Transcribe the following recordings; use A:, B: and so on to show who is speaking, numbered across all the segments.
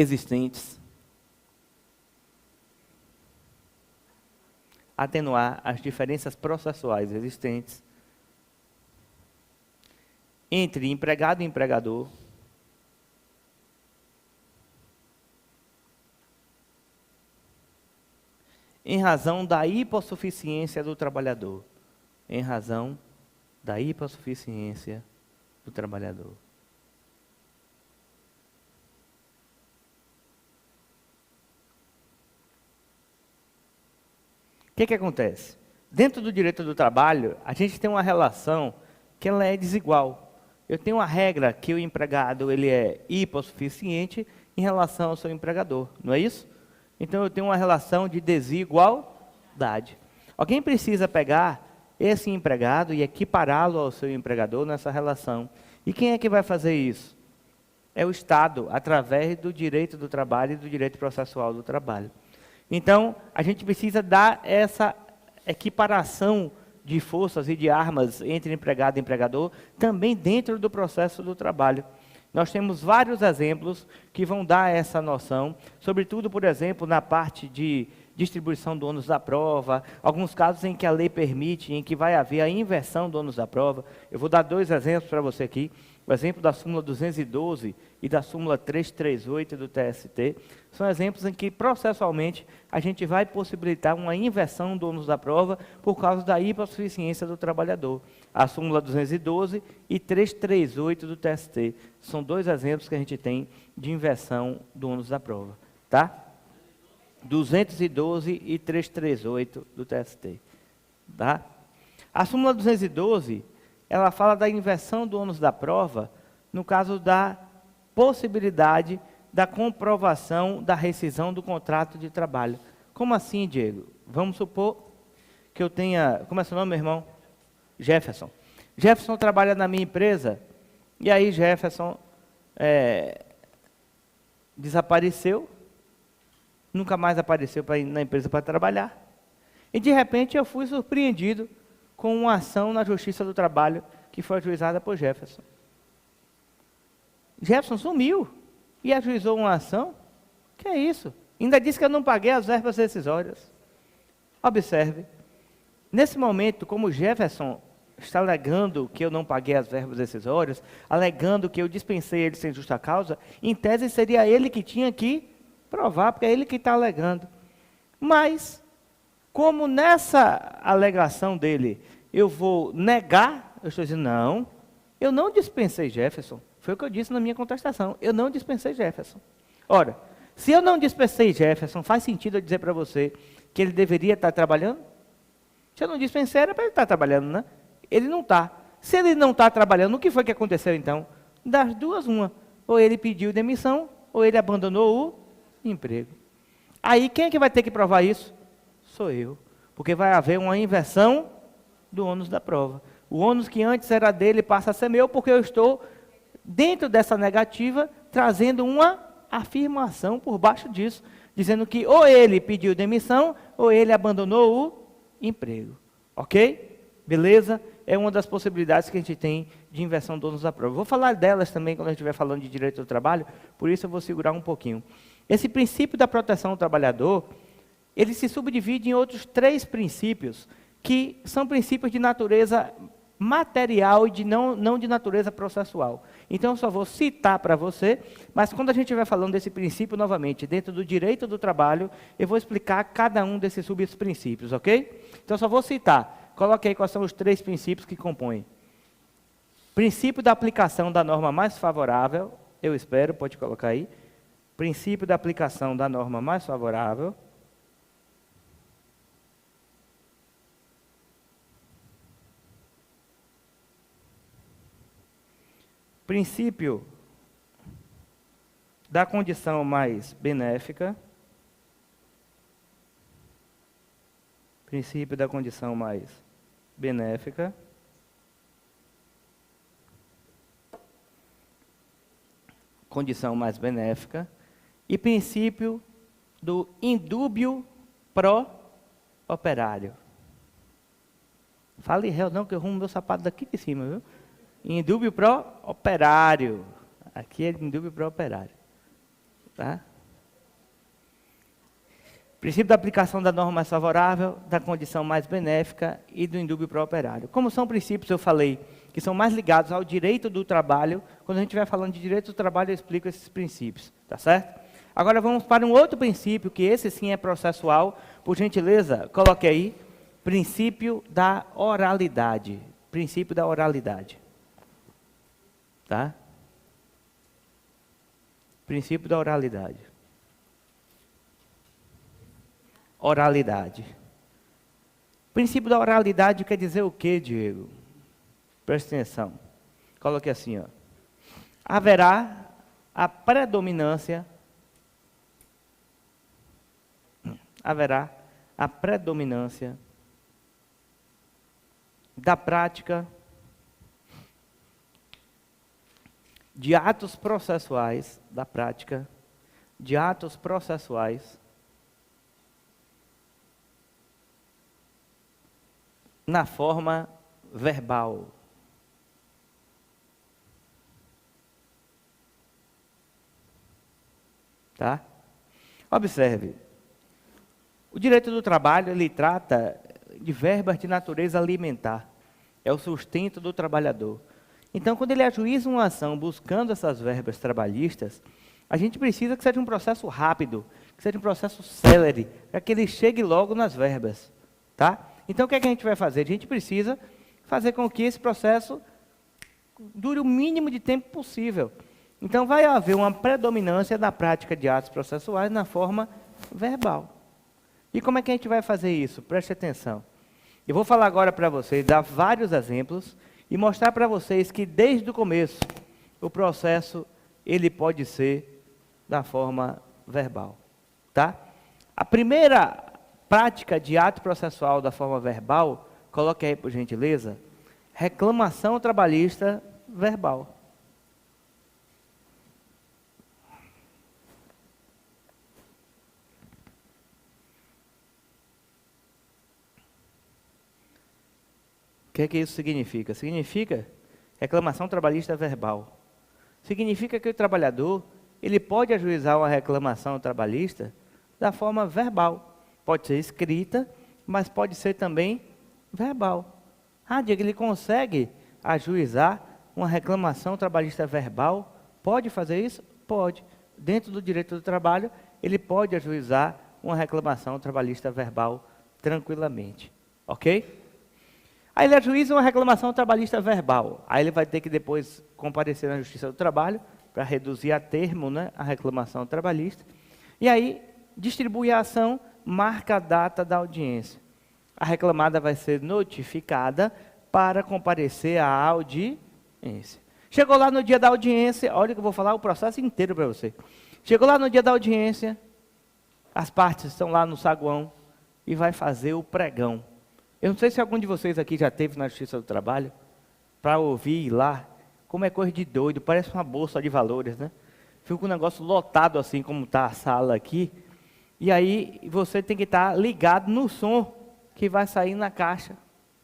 A: existentes, atenuar as diferenças processuais existentes entre empregado e empregador, em razão da hipossuficiência do trabalhador. Em razão da hipossuficiência do trabalhador. O que acontece? Dentro do direito do trabalho, a gente tem uma relação que ela é desigual. Eu tenho uma regra que o empregado ele é hipossuficiente em relação ao seu empregador, não é isso? Então, eu tenho uma relação de desigualdade. Alguém precisa pegar esse empregado e equipará-lo ao seu empregador nessa relação. E quem é que vai fazer isso? É o Estado, através do direito do trabalho e do direito processual do trabalho. Então, a gente precisa dar essa equiparação de forças e de armas entre empregado e empregador, também dentro do processo do trabalho. Nós temos vários exemplos que vão dar essa noção, sobretudo, por exemplo, na parte de distribuição do ônus da prova, alguns casos em que a lei permite, em que vai haver a inversão do ônus da prova. Eu vou dar dois exemplos para você aqui. O exemplo da súmula 212 e da súmula 338 do TST, são exemplos em que, processualmente, a gente vai possibilitar uma inversão do ônus da prova por causa da hipossuficiência do trabalhador. A súmula 212 e 338 do TST. São dois exemplos que a gente tem de inversão do ônus da prova. Tá? 212 e 338 do TST. Tá? A súmula 212, ela fala da inversão do ônus da prova no caso da possibilidade da comprovação da rescisão do contrato de trabalho. Como assim, Diego? Vamos supor que eu tenha... Como é seu nome, meu irmão? Jefferson. Jefferson trabalha na minha empresa, e aí Jefferson desapareceu, nunca mais apareceu na empresa para trabalhar, e de repente eu fui surpreendido com uma ação na Justiça do Trabalho que foi ajuizada por Jefferson. Jefferson sumiu e ajuizou uma ação? Que é isso? Ainda disse que eu não paguei as verbas rescisórias. Observe, nesse momento, como Jefferson está alegando que eu não paguei as verbas rescisórias, alegando que eu dispensei ele sem justa causa, em tese seria ele que tinha que provar, porque é ele que está alegando. Mas, como nessa alegação dele eu vou negar, eu estou dizendo, não, eu não dispensei Jefferson. Foi o que eu disse na minha contestação. Eu não dispensei Jefferson. Ora, se eu não dispensei Jefferson, faz sentido eu dizer para você que ele deveria estar trabalhando? Se eu não dispensei, era para ele estar trabalhando, né? Ele não está. Se ele não está trabalhando, o que foi que aconteceu então? Das duas, uma. Ou ele pediu demissão, ou ele abandonou o emprego. Aí, quem é que vai ter que provar isso? Sou eu. Porque vai haver uma inversão do ônus da prova. O ônus que antes era dele passa a ser meu, porque eu estou, dentro dessa negativa, trazendo uma afirmação por baixo disso, dizendo que ou ele pediu demissão, ou ele abandonou o emprego. Ok? Beleza? É uma das possibilidades que a gente tem de inversão do ônus da prova. Vou falar delas também quando a gente estiver falando de direito do trabalho, por isso eu vou segurar um pouquinho. Esse princípio da proteção do trabalhador, ele se subdivide em outros três princípios, que são princípios de natureza material e não de natureza processual. Então, eu só vou citar para você, mas quando a gente estiver falando desse princípio, novamente, dentro do direito do trabalho, eu vou explicar cada um desses subprincípios, ok? Então, eu só vou citar. Coloque aí quais são os três princípios que compõem. Princípio da aplicação da norma mais favorável, eu espero, pode colocar aí. Princípio da aplicação da norma mais favorável. Princípio da condição mais benéfica. Princípio da condição mais benéfica. Condição mais benéfica. E princípio do indúbio pró-operário. Fale réu não, que eu arrumo meu sapato daqui de cima, viu? Indúbio pró-operário. Aqui é indúbio pró-operário. Tá? Princípio da aplicação da norma mais favorável, da condição mais benéfica e do indúbio para o operário. Como são princípios, eu falei, que são mais ligados ao direito do trabalho, quando a gente estiver falando de direito do trabalho, eu explico esses princípios, tá certo? Agora vamos para um outro princípio, que esse sim é processual. Por gentileza, coloque aí, princípio da oralidade. Princípio da oralidade. Tá? Princípio da oralidade. Oralidade. Princípio da oralidade quer dizer o quê, Diego? Presta atenção. Coloque assim, ó. Haverá a predominância da prática de atos processuais, na forma verbal. Tá? Observe. O direito do trabalho, ele trata de verbas de natureza alimentar. É o sustento do trabalhador. Então, quando ele ajuiza uma ação buscando essas verbas trabalhistas, a gente precisa que seja um processo rápido, que seja um processo célere, para que ele chegue logo nas verbas. Tá? Então, o que é que a gente vai fazer? A gente precisa fazer com que esse processo dure o mínimo de tempo possível. Então, vai haver uma predominância da prática de atos processuais na forma verbal. E como é que a gente vai fazer isso? Preste atenção. Eu vou falar agora para vocês, dar vários exemplos e mostrar para vocês que desde o começo o processo ele pode ser da forma verbal, tá? A primeira prática de ato processual da forma verbal, coloque aí por gentileza, reclamação trabalhista verbal. O que é que isso significa? Significa reclamação trabalhista verbal. Significa que o trabalhador, ele pode ajuizar uma reclamação trabalhista da forma verbal. Pode ser escrita, mas pode ser também verbal. Ah, Diego, ele consegue ajuizar uma reclamação trabalhista verbal? Pode fazer isso? Pode. Dentro do direito do trabalho, ele pode ajuizar uma reclamação trabalhista verbal tranquilamente. Ok? Aí ele ajuiza uma reclamação trabalhista verbal. Aí ele vai ter que depois comparecer na Justiça do Trabalho para reduzir a termo, né, a reclamação trabalhista. E aí distribui a ação, marca a data da audiência. A reclamada vai ser notificada para comparecer à audiência. Chegou lá no dia da audiência, olha que eu vou falar o processo inteiro para você. Chegou lá no dia da audiência, as partes estão lá no saguão e vai fazer o pregão. Eu não sei se algum de vocês aqui já esteve na Justiça do Trabalho, para ouvir lá, como é coisa de doido, parece uma bolsa de valores, né? Fica um negócio lotado assim, como está a sala aqui, e aí você tem que estar ligado no som que vai sair na caixa.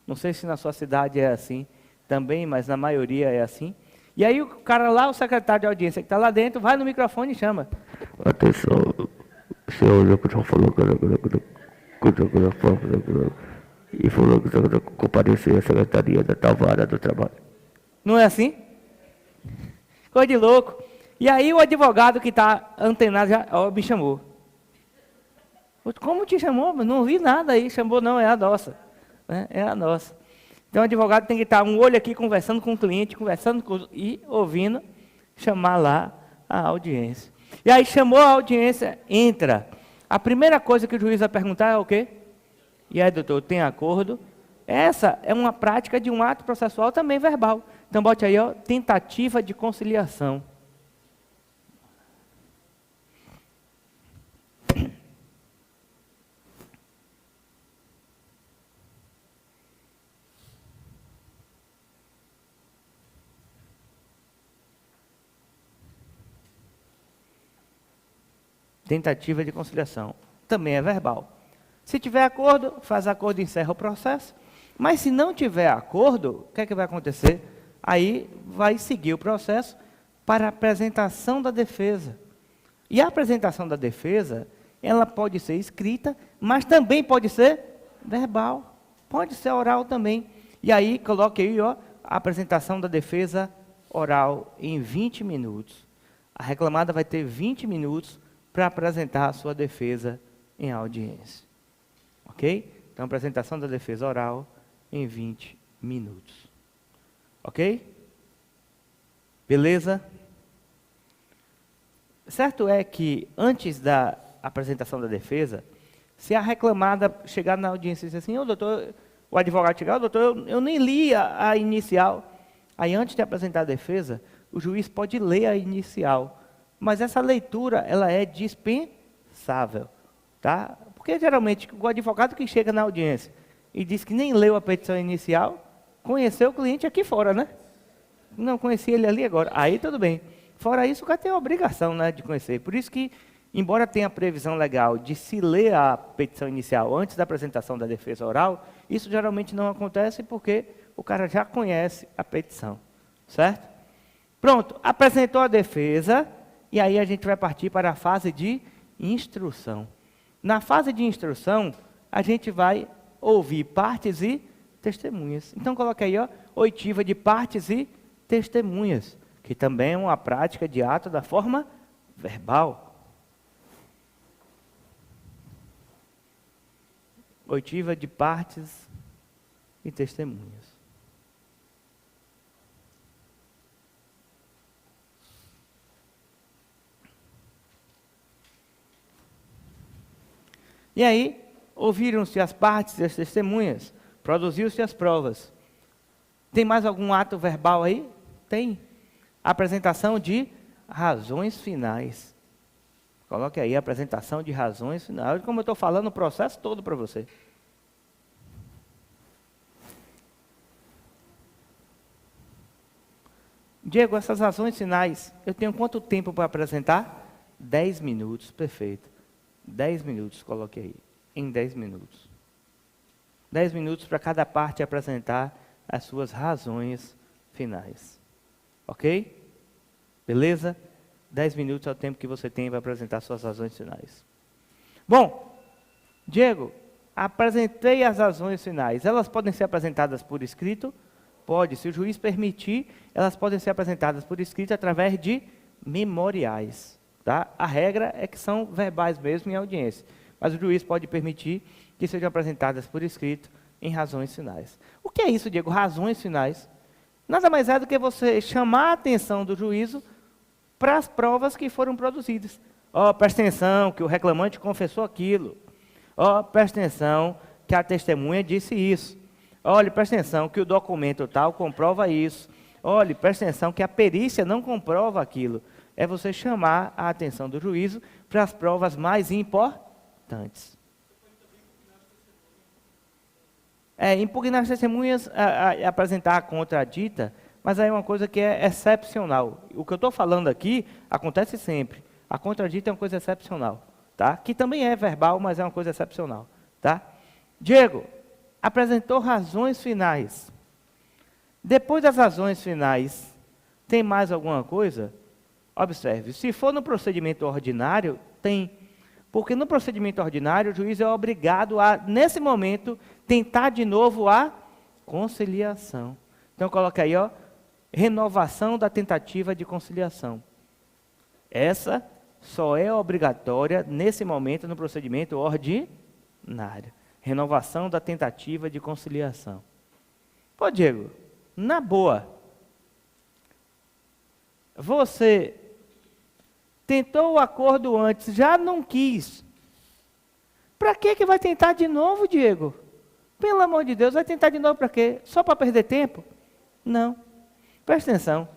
A: Não sei se na sua cidade é assim também, mas na maioria é assim. E aí o cara lá, o secretário de audiência que está lá dentro, vai no microfone e chama.
B: Atenção, o senhor já falou e falou que comparecer à Secretaria da tal vara do trabalho.
A: Não é assim? Coisa de louco. E aí o advogado que está antenado já me chamou. Como te chamou? Não vi nada aí. Chamou não, é a nossa. Né? É a nossa. Então o advogado tem que estar um olho aqui conversando com o cliente, e ouvindo, chamar lá a audiência. E aí chamou a audiência, entra. A primeira coisa que o juiz vai perguntar é o quê? E aí, doutor, tem acordo? Essa é uma prática de um ato processual também verbal. Então, bote aí, ó, tentativa de conciliação. Tentativa de conciliação. Também é verbal. Se tiver acordo, faz acordo e encerra o processo. Mas se não tiver acordo, o que é que vai acontecer? Aí vai seguir o processo para a apresentação da defesa. E a apresentação da defesa ela pode ser escrita, mas também pode ser verbal. Pode ser oral também. E aí, coloque aí, ó, a apresentação da defesa oral em 20 minutos. A reclamada vai ter 20 minutos para apresentar a sua defesa em audiência. Ok? Então, apresentação da defesa oral em 20 minutos. Ok? Beleza? Certo é que, antes da apresentação da defesa, se a reclamada chegar na audiência e dizer assim, doutor, o advogado chegar, doutor, eu nem li a inicial. Aí, antes de apresentar a defesa, o juiz pode ler a inicial. Mas essa leitura, ela é dispensável. Tá? Porque, geralmente, o advogado que chega na audiência e diz que nem leu a petição inicial, conheceu o cliente aqui fora, né? Não conhecia ele ali agora. Aí, tudo bem. Fora isso, o cara tem a obrigação, né, de conhecer. Por isso que, embora tenha previsão legal de se ler a petição inicial antes da apresentação da defesa oral, isso geralmente não acontece porque o cara já conhece a petição, certo? Pronto, apresentou a defesa, e aí a gente vai partir para a fase de instrução. Na fase de instrução, a gente vai ouvir partes e testemunhas. Então, coloque aí, ó, oitiva de partes e testemunhas, que também é uma prática de ato da forma verbal. Oitiva de partes e testemunhas. E aí, ouviram-se as partes e as testemunhas, produziu-se as provas. Tem mais algum ato verbal aí? Tem. Apresentação de razões finais. Coloque aí a apresentação de razões finais. Como eu estou falando o processo todo para você. Diego, essas razões finais, eu tenho quanto tempo para apresentar? 10 minutos, perfeito. 10 minutos, coloque aí. Em 10 minutos. 10 minutos para cada parte apresentar as suas razões finais. Ok? Beleza? 10 minutos é o tempo que você tem para apresentar suas razões finais. Bom, Diego, apresentei as razões finais. Elas podem ser apresentadas por escrito? Pode. Se o juiz permitir, elas podem ser apresentadas por escrito através de memoriais. Tá? A regra é que são verbais mesmo em audiência. Mas o juiz pode permitir que sejam apresentadas por escrito em razões finais. O que é isso, Diego? Razões finais. Nada mais é do que você chamar a atenção do juízo para as provas que foram produzidas. Ó, presta atenção que o reclamante confessou aquilo. Ó, presta atenção que a testemunha disse isso. Olha, presta atenção que o documento tal comprova isso. Olha, presta atenção que a perícia não comprova aquilo. É você chamar a atenção do juízo para as provas mais importantes. Impugnar as testemunhas, apresentar a contradita, mas aí é uma coisa que é excepcional. O que eu estou falando aqui acontece sempre. A contradita é uma coisa excepcional, tá? Que também é verbal, mas é uma coisa excepcional, tá? Diego, apresentou razões finais. Depois das razões finais, tem mais alguma coisa? Observe, se for no procedimento ordinário, tem. Porque no procedimento ordinário, o juiz é obrigado a, nesse momento, tentar de novo a conciliação. Então, coloca aí, ó, renovação da tentativa de conciliação. Essa só é obrigatória nesse momento no procedimento ordinário. Renovação da tentativa de conciliação. Pô, Diego, na boa, você tentou o acordo antes, já não quis. Para que vai tentar de novo, Diego? Pelo amor de Deus, vai tentar de novo para quê? Só para perder tempo? Não. Presta atenção.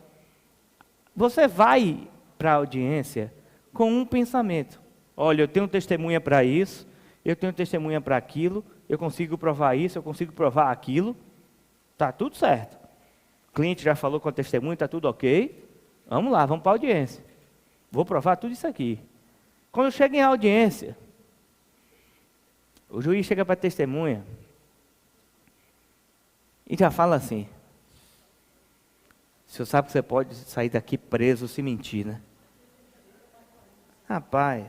A: Você vai para a audiência com um pensamento. Olha, eu tenho testemunha para isso, eu tenho testemunha para aquilo, eu consigo provar isso, eu consigo provar aquilo. Está tudo certo. O cliente já falou com a testemunha, está tudo ok. Vamos lá, vamos para a audiência. Vou provar tudo isso aqui. Quando chega em audiência, o juiz chega para a testemunha e já fala assim: o senhor sabe que você pode sair daqui preso se mentir, né? Rapaz,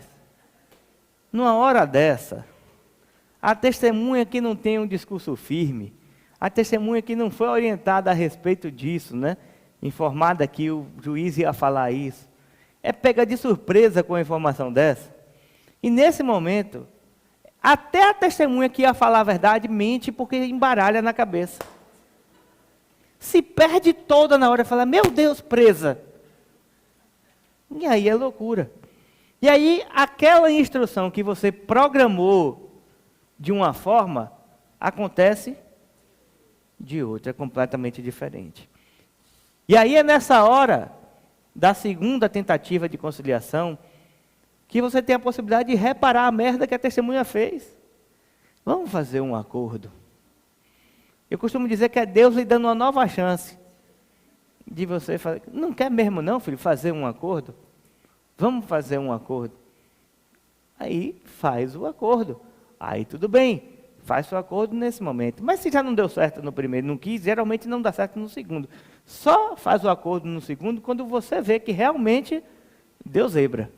A: Numa hora dessa, a testemunha que não tem um discurso firme, a testemunha que não foi orientada a respeito disso, né? Informada que o juiz ia falar isso, é pega de surpresa com a informação dessa. E nesse momento, até a testemunha que ia falar a verdade mente porque embaralha na cabeça. Se perde toda na hora e fala, meu Deus, presa. E aí é loucura. E aí, aquela instrução que você programou de uma forma, acontece de outra, é completamente diferente. E aí é nessa hora da segunda tentativa de conciliação que você tem a possibilidade de reparar a merda que a testemunha fez. Vamos fazer um acordo. Eu costumo dizer que é Deus lhe dando uma nova chance de você fazer. Não quer mesmo não, filho, fazer um acordo? Vamos fazer um acordo. Aí faz o acordo. Aí tudo bem, faz o acordo nesse momento. Mas se já não deu certo no primeiro, não quis, geralmente não dá certo no segundo. Só faz o acordo no segundo quando você vê que realmente deu zebra.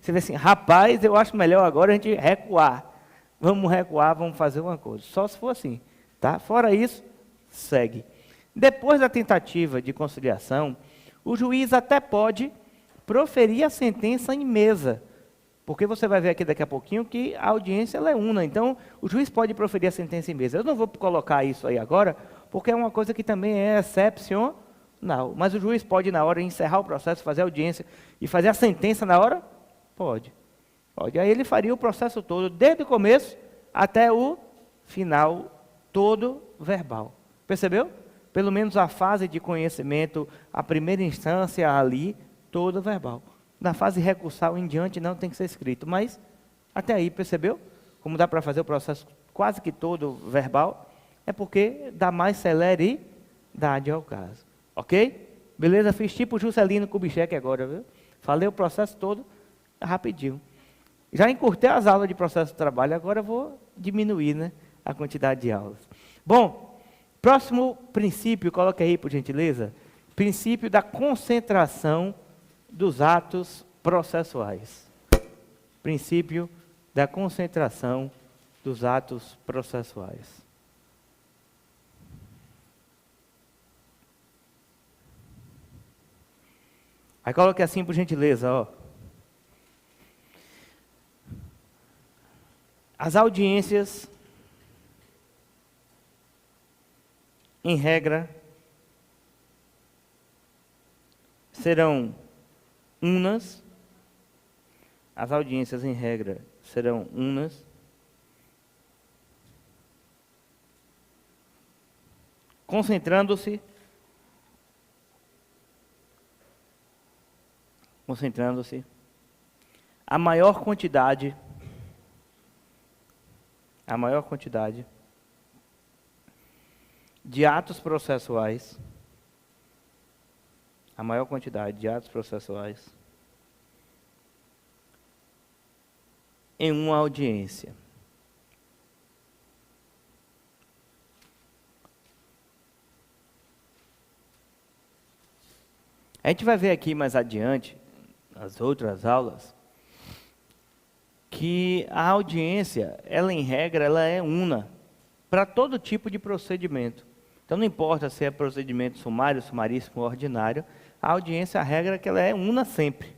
A: Você vê assim, rapaz, eu acho melhor agora a gente recuar. Vamos recuar, vamos fazer um acordo. Só se for assim, tá? Fora isso, segue. Depois da tentativa de conciliação, o juiz até pode proferir a sentença em mesa. Porque você vai ver aqui daqui a pouquinho que a audiência ela é una. Então, o juiz pode proferir a sentença em mesa. Eu não vou colocar isso aí agora, porque é uma coisa que também é excepcional. Mas o juiz pode, na hora, encerrar o processo, fazer a audiência e fazer a sentença na hora? Pode. Pode. Aí ele faria o processo todo, desde o começo até o final, todo verbal. Percebeu? Pelo menos a fase de conhecimento, a primeira instância ali, todo verbal. Na fase recursal em diante não tem que ser escrito, mas até aí, percebeu? Como dá para fazer o processo quase que todo verbal, é porque dá mais celeridade ao caso. Ok? Beleza? Fiz tipo Juscelino Kubitschek agora, viu? Falei o processo todo rapidinho. Já encurtei as aulas de processo de trabalho, agora vou diminuir, né, a quantidade de aulas. Bom, próximo princípio, coloque aí por gentileza, princípio da concentração dos atos processuais. Princípio da concentração dos atos processuais. Aí coloque assim por gentileza, ó. As audiências, em regra, serão unas. As audiências, em regra, serão unas. Concentrando-se a maior quantidade de atos processuais, em uma audiência. A gente vai ver aqui mais adiante, nas outras aulas, que a audiência, ela em regra, ela é una para todo tipo de procedimento. Então não importa se é procedimento sumário, sumaríssimo ou ordinário, a audiência, a regra é que ela é una sempre.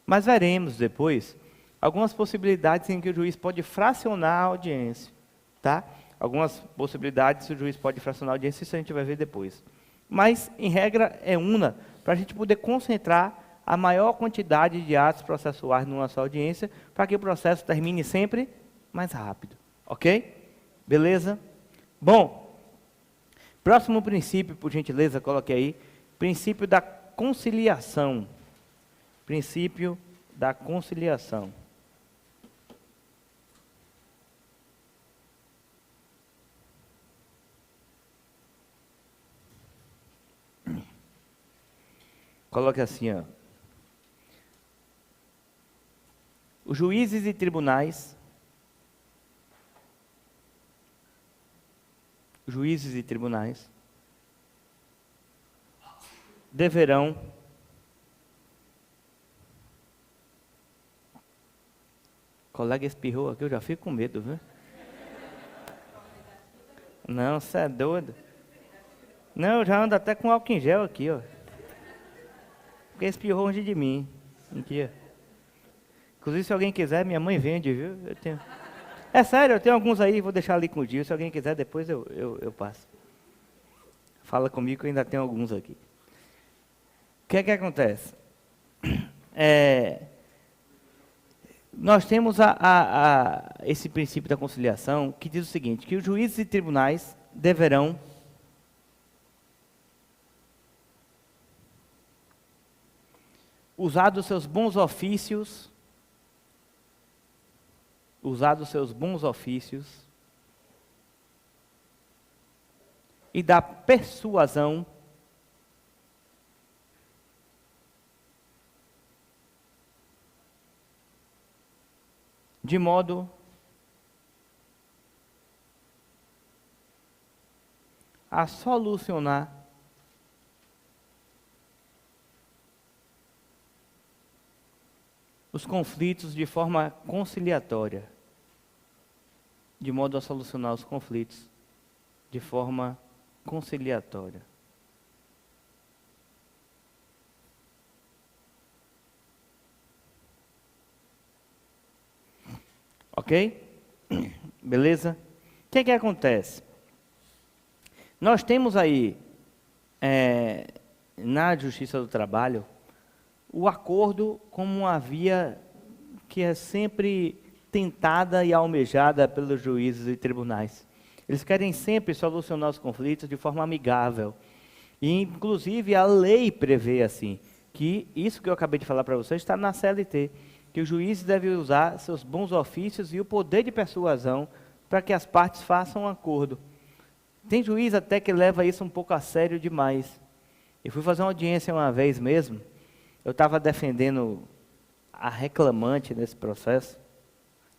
A: Mas veremos depois algumas possibilidades em que o juiz pode fracionar a audiência, tá? Algumas possibilidades o juiz pode fracionar a audiência, isso a gente vai ver depois. Mas, em regra, é una, para a gente poder concentrar a maior quantidade de atos processuais numa só audiência, para que o processo termine sempre mais rápido. Ok? Beleza? Bom, próximo princípio, por gentileza, coloque aí, princípio da conciliação. Princípio da conciliação. Coloque assim, ó. Os juízes e tribunais deverão O colega espirrou aqui, eu já fico com medo, viu? Não, você é doido. Não, eu já ando até com álcool em gel aqui, ó. Porque espirrou longe de mim. Aqui, ó. Inclusive, se alguém quiser, minha mãe vende, viu? Eu tenho... É sério, eu tenho alguns aí, vou deixar ali com o Dio. Se alguém quiser, depois eu passo. Fala comigo que eu ainda tenho alguns aqui. O que é que acontece? Nós temos esse princípio da conciliação que diz o seguinte, que os juízes e tribunais deverão usar dos seus bons ofícios, e da persuasão de modo a solucionar os conflitos de forma conciliatória. De modo a solucionar os conflitos de forma conciliatória. Ok? Beleza? O que é que acontece? Nós temos aí, na Justiça do Trabalho, o acordo como uma via que é sempre tentada e almejada pelos juízes e tribunais. Eles querem sempre solucionar os conflitos de forma amigável. E, inclusive, a lei prevê assim, que isso que eu acabei de falar para vocês está na CLT, que os juízes devem usar seus bons ofícios e o poder de persuasão para que as partes façam um acordo. Tem juiz até que leva isso um pouco a sério demais. Eu fui fazer uma audiência uma vez mesmo, eu estava defendendo a reclamante nesse processo.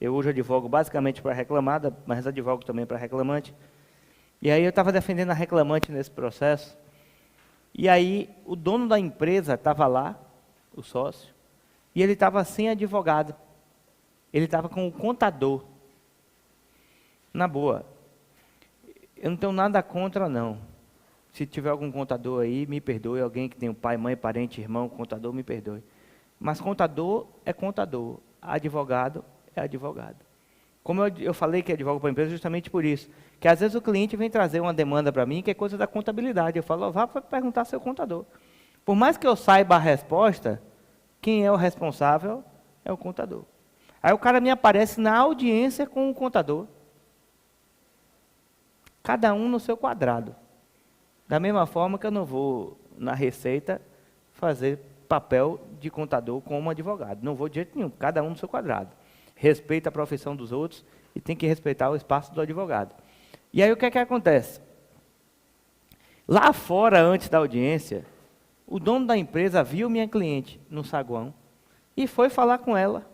A: Eu hoje advogo basicamente para a reclamada, mas advogo também para a reclamante. E aí eu estava defendendo a reclamante nesse processo. E aí o dono da empresa estava lá, o sócio, e ele estava sem advogado. Ele estava com o contador. Na boa, eu não tenho nada contra, não. Se tiver algum contador aí, me perdoe. Alguém que tem um pai, mãe, parente, irmão, contador, me perdoe. Mas contador é contador. Advogado é advogado. Como eu falei que advogo para a empresa justamente por isso. Que às vezes o cliente vem trazer uma demanda para mim que é coisa da contabilidade. Eu falo, vá para perguntar ao seu contador. Por mais que eu saiba a resposta, quem é o responsável é o contador. Aí o cara me aparece na audiência com o contador. Cada um no seu quadrado. Da mesma forma que eu não vou, na Receita, fazer papel de contador como advogado. Não vou de jeito nenhum, cada um no seu quadrado. Respeita a profissão dos outros e tem que respeitar o espaço do advogado. E aí o que é que acontece? Lá fora, antes da audiência, o dono da empresa viu minha cliente no saguão e foi falar com ela.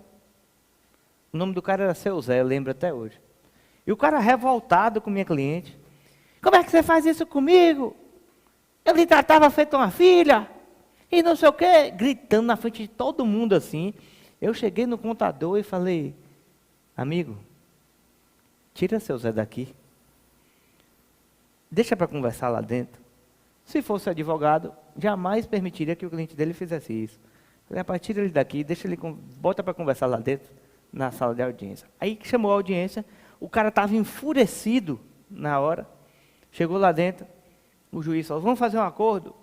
A: O nome do cara era Seu Zé, eu lembro até hoje. E o cara revoltado com minha cliente. Como é que você faz isso comigo? Eu lhe tratava feito uma filha. E não sei o quê. Gritando na frente de todo mundo assim. Eu cheguei no contador e falei, amigo, tira Seu Zé daqui. Deixa para conversar lá dentro. Se fosse advogado, jamais permitiria que o cliente dele fizesse isso. Falei, rapaz, tira ele daqui, deixa ele, bota para conversar lá dentro, na sala de audiência. Aí chamou a audiência, o cara estava enfurecido na hora. Chegou lá dentro, o juiz falou, vamos fazer um acordo?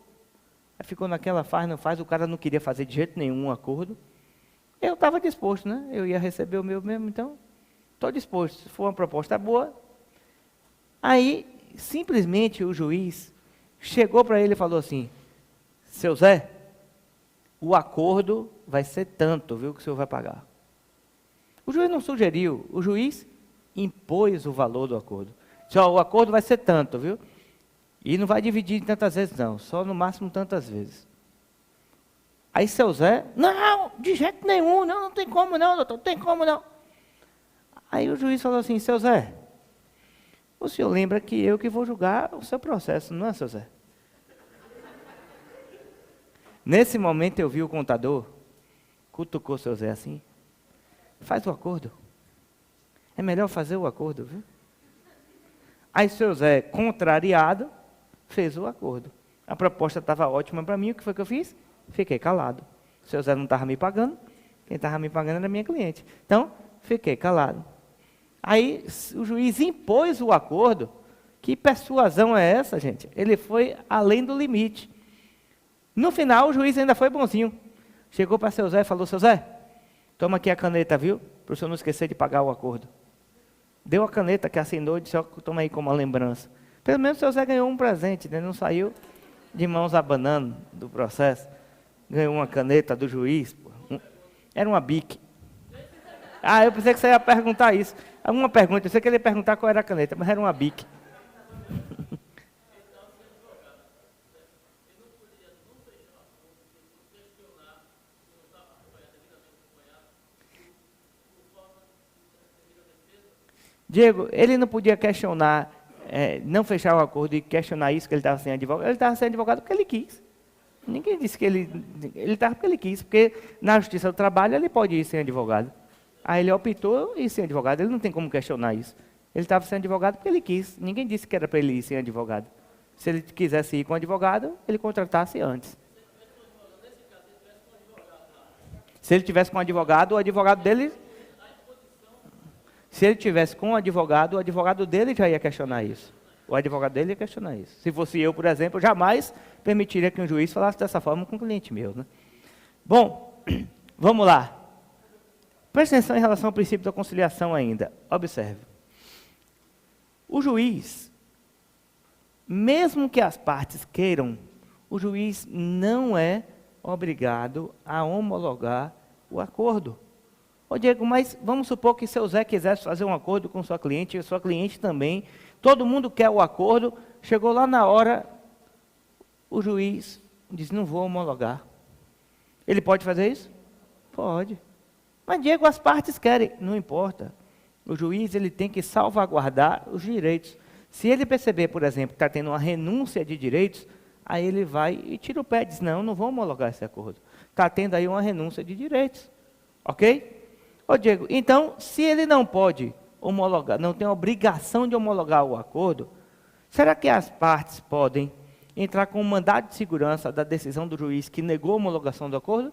A: Aí ficou naquela, faz, não faz, o cara não queria fazer de jeito nenhum um acordo. Eu estava disposto, né? Eu ia receber o meu mesmo, então, estou disposto. Se for uma proposta boa. Aí, simplesmente, o juiz chegou para ele e falou assim, Seu Zé, o acordo vai ser tanto, viu, que o senhor vai pagar. O juiz não sugeriu, o juiz impôs o valor do acordo. Disse, ó, o acordo vai ser tanto, viu? E não vai dividir em tantas vezes, não. Só no máximo tantas vezes. Aí Seu Zé, não, de jeito nenhum, não tem como não, doutor, não tem como não. Aí o juiz falou assim, Seu Zé, o senhor lembra que eu que vou julgar o seu processo, não é, Seu Zé? Nesse momento eu vi o contador, cutucou Seu Zé assim, faz o acordo. é melhor fazer o acordo, viu? Aí seu Zé, contrariado, fez o acordo. A proposta estava ótima para mim, o que foi que eu fiz? Fiquei calado. Seu Zé não estava me pagando, quem estava me pagando era minha cliente. Então, fiquei calado. Aí o juiz impôs o acordo. Que persuasão é essa, gente? Ele foi além do limite. No final, o juiz ainda foi bonzinho. Chegou para seu Zé e falou, seu Zé, toma aqui a caneta, viu? Para o senhor não esquecer de pagar o acordo. Deu a caneta que assinou e disse, ó, toma aí como uma lembrança. Pelo menos o seu Zé ganhou um presente, né? Não saiu de mãos abanando do processo. Ganhou uma caneta do juiz. Pô. Era uma Bic. Ah, eu pensei que você ia perguntar isso. Alguma pergunta, eu sei que ele ia perguntar qual era a caneta, mas era uma Bic. Diego, ele não podia questionar, não fechar o acordo e questionar isso, que ele estava sem advogado. Ele estava sem advogado porque ele quis. Ninguém disse que ele estava porque ele quis, porque na Justiça do Trabalho ele pode ir sem advogado. Aí ele optou ir sem advogado, ele não tem como questionar isso. Ele estava sem advogado porque ele quis. Ninguém disse que era para ele ir sem advogado. Se ele quisesse ir com advogado, ele contratasse antes. Se ele tivesse com advogado, o advogado dele... Se ele tivesse com o advogado dele já ia questionar isso. O advogado dele ia questionar isso. Se fosse eu, por exemplo, jamais permitiria que um juiz falasse dessa forma com um cliente meu. Né? Bom, vamos lá. Preste atenção em relação ao princípio da conciliação ainda. Observe. O juiz, mesmo que as partes queiram, o juiz não é obrigado a homologar o acordo. Ô Diego, mas vamos supor que seu Zé quisesse fazer um acordo com sua cliente, e sua cliente também, todo mundo quer o acordo, chegou lá na hora, o juiz diz, não vou homologar. Ele pode fazer isso? Pode. Mas Diego, as partes querem, não importa. O juiz ele tem que salvaguardar os direitos. Se ele perceber, por exemplo, que está tendo uma renúncia de direitos, aí ele vai e tira o pé, diz, não vou homologar esse acordo. Está tendo aí uma renúncia de direitos. Ok? Ô Diego, então, se ele não pode homologar, não tem a obrigação de homologar o acordo, será que as partes podem entrar com um mandado de segurança da decisão do juiz que negou a homologação do acordo?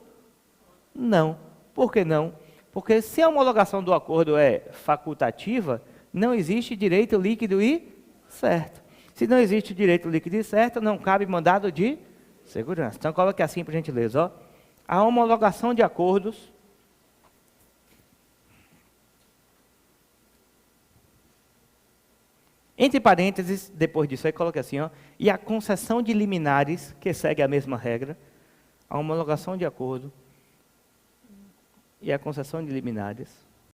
A: Não. Por que não? Porque se a homologação do acordo é facultativa, não existe direito líquido e certo. Se não existe direito líquido e certo, não cabe mandado de segurança. Então, coloque assim, por gentileza. Ó. A homologação de acordos entre parênteses, depois disso, aí coloca assim, ó, e a concessão de liminares, que segue a mesma regra, a homologação de acordo e a concessão de liminares